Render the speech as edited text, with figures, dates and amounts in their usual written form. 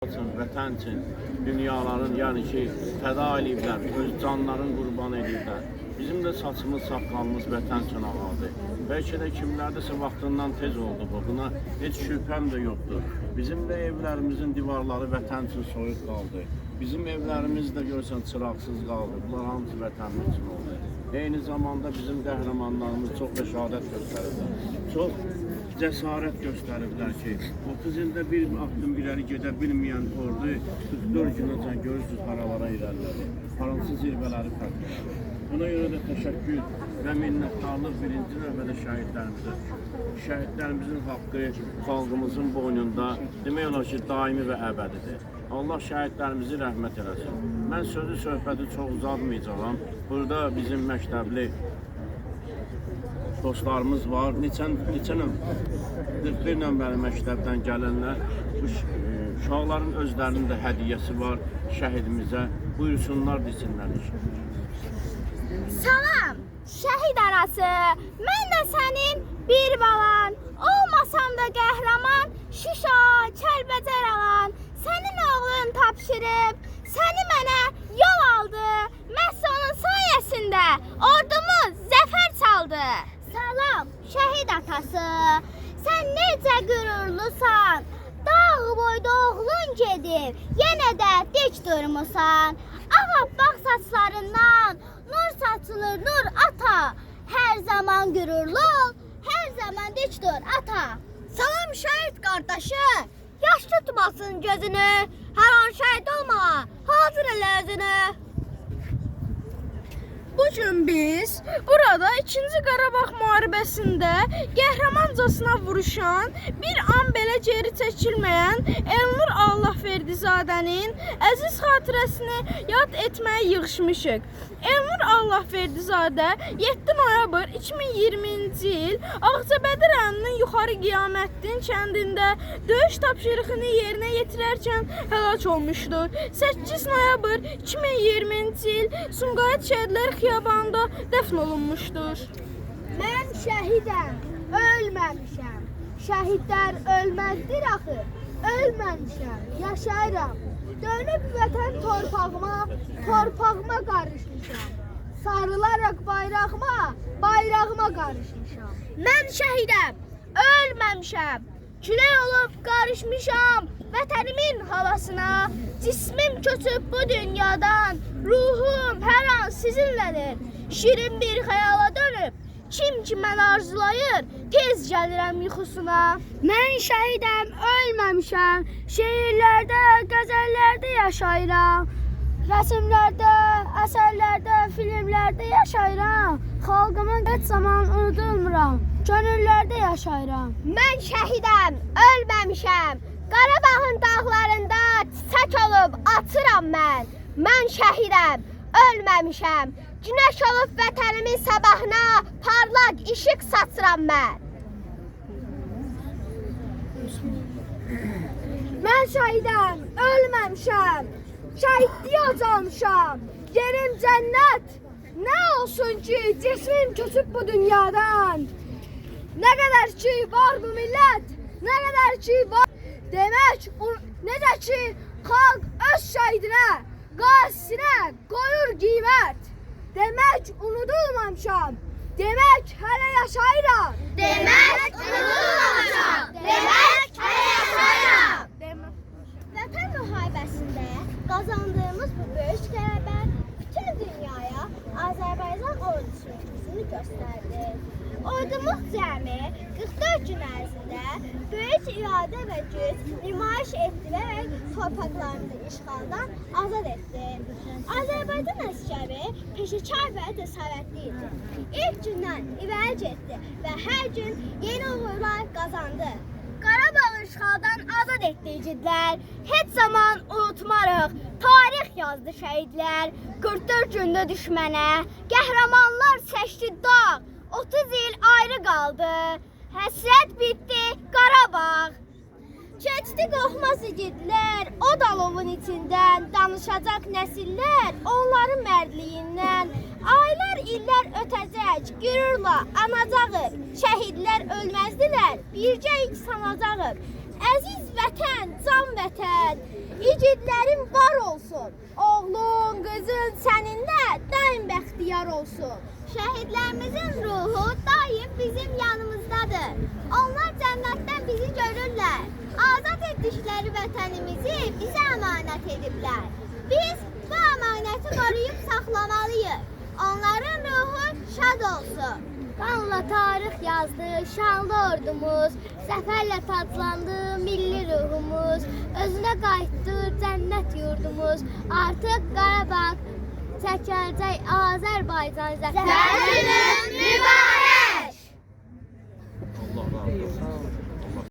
Vətən üçün dünyaların, yəni ki, fəda ediblər, öz canlarını qurban ediblər. Bizim də saçımız, saqqalımız vətən üçün ağadır. Bəlkə də kimlərdəsə vaxtından tez oldu bu. Buna heç şübhəm də yoxdur. Bizim də evlərimizin divarları vətən üçün soyuq qaldı. Bizim evlərimiz də görsən çıraqsız qaldı. Bunlar hamısı vətənimiz üçün oldu. Eyni zamanda bizim qəhrəmanlarımız çox rəşadət göstəriblər. Çox cəsarət göstəriblər ki, 30 ildə bir addım irəli gedə bilməyən ordu 44 günəcən görürsünüz haralara irəlilədi. Hansı zirvələri fərq edir. Buna görə də təşəkkür və minnətdarlıq birinci növbədə şəhidlərimizə. Şəhidlərimizin haqqı xalqımızın boynunda demək olar ki, daimi və əbədidir. Allah şəhidlərimizi rəhmət eləsin. Mən sözü söhbəti çox uzatmayacağam. Burada bizim məktəbli dostlarımız var. Neçə 41 nömrəli məktəbdən gələnlər. Bu uşaqların özlərinin də hədiyyəsi var şəhidimizə. Buyursunlar, desinlər. Salam, şəhid arası. Mən də sənin bir balan. Olmasam da qəhrəman, Şuşa, Kəlbəcər alan. Sənin oğlun tapşırıb, səni mənə yol aldı. Məhz onun sayəsində ordumuz zəfər çaldı. Salam, şəhid atası. Sən necə qürurlusan. Dağ boyda oğlun gedib, yenə də dik durmusan. Ağappaq saçlarından nur saçılır, nur ata. Hər zaman qürurlu ol, hər zaman dik dur ata. Salam şəhid qardaşı. Yaş tutmasın gözünü, hər an şəhid olmağa hazır elə özünü. Bugün biz burada 2-ci Qarabağ müharibəsində qəhrəmancasına vuruşan, bir an belə geri çəkilməyən Elnur Allahverdizadənin əziz xatirəsini yad etməyə yığışmışıq. Elnur Allahverdizadə 7 noyabr 2020-ci il Ağcabədi rayonunun Yuxarı Qiyamətdin kəndində döyüş tapşırığını yerinə yetirərkən həlak olmuşdur. 8 noyabr 2020-ci il Sumqayıt Şəhidlər Xiyabanında dəfn olunmuşdur. Mən şəhidəm, ölməmişəm. Şəhidlər ölməzdir axı. Ölməmişəm, yaşayıram. Dönüb vətən torpağıma qarışmışam. Sarılaraq bayrağıma qarışmışam. Mən şəhidəm, ölməmişəm. Külək olub qarışmışam vətənimin havasına. Cismim köçüb bu dünyadan, ruhum hər an sizinlədir. Şirin bir xəyala dönüb, kim ki mən arzulayır, tez gəlirəm yuxusuna. Mən şəhidəm, ölməmişəm. Şeirlərdə, qəzəllərdə yaşayıram. Rəsmlərdə, əsərlərdə, filmlərdə yaşayıram. Xalqımın heç zaman unudulmuram. Gönüllərdə yaşayıram. Mən şəhidəm, ölməmişəm. Qarabağın dağlarında çiçək olub açıram mən. Mən şəhidəm, ölməmişəm. Günəş olub vətənimin sabahına parlaq işıq saçıram mən. Mən şəhidəm, ölməmişəm. Şəhidliyə acalmışam. Yerim cənnət. Nə olsun ki, cismim köçüb bu dünyadan. Nə qədər ki var bu millət, nə qədər ki var. Demək, necə ki xalq öz şəhidinə, qazisinə qoyur qiymət. Demək, unudulmamışam. Demək, hələ yaşayıram. Demək, unudulmamışam. Demək, hələ yaşayıram. Vətən müharibəsində qazandığımız bu böyük qələbə bütün dünyaya Azərbaycan ordusunun gücünü göstərdi. Ordumuz cəmi 44 gün ərzində böyük iradə və güc nümayiş etdirərək torpaqlarımızı işğaldan azad etdi. Azərbaycan əsgəri peşəkar və cəsarətli idi. İlk gündən irəli getdi və hər gün yeni uğurlar qazandı. Qarabağı işğaldan azad etdi igidlər. Heç zaman unutmarıq, tarix yazdı şəhidlər. 44 gündə düşmənə qəhrəmanlar çəkdi dağ. 30 il ayrı qaldı. Həsrət bitdi Qarabağ. Keçdi qoxmaz igidlər, o dalovun içindən danışacaq nəsillər onların mərdliyindən. Aylar, illər ötəcək, qürurla anacağıq. Şəhidlər ölməzdilər, bircə ilk sanacağıq. Əziz vətən, can vətən, igidlərin var olsun. Oğlun, qızın səninlə daim bəxtiyar olsun. Şəhidlərimizin ruhu daim bizim yanımızdadır. Onlar cənnətdən bizi görürlər. Azad etdikləri vətənimizi bizə əmanət ediblər. Biz bu əmanəti qoruyub saxlamalıyıq. Onların ruhu şad olsun. Qanla tarix yazdı şanlı ordumuz, zəfərlə taclandı milli ruhumuz, özünə qayıtdı cənnət yurdumuz. Artıq Qarabağ çəkəcək Azərbaycan zəfərini mübarək.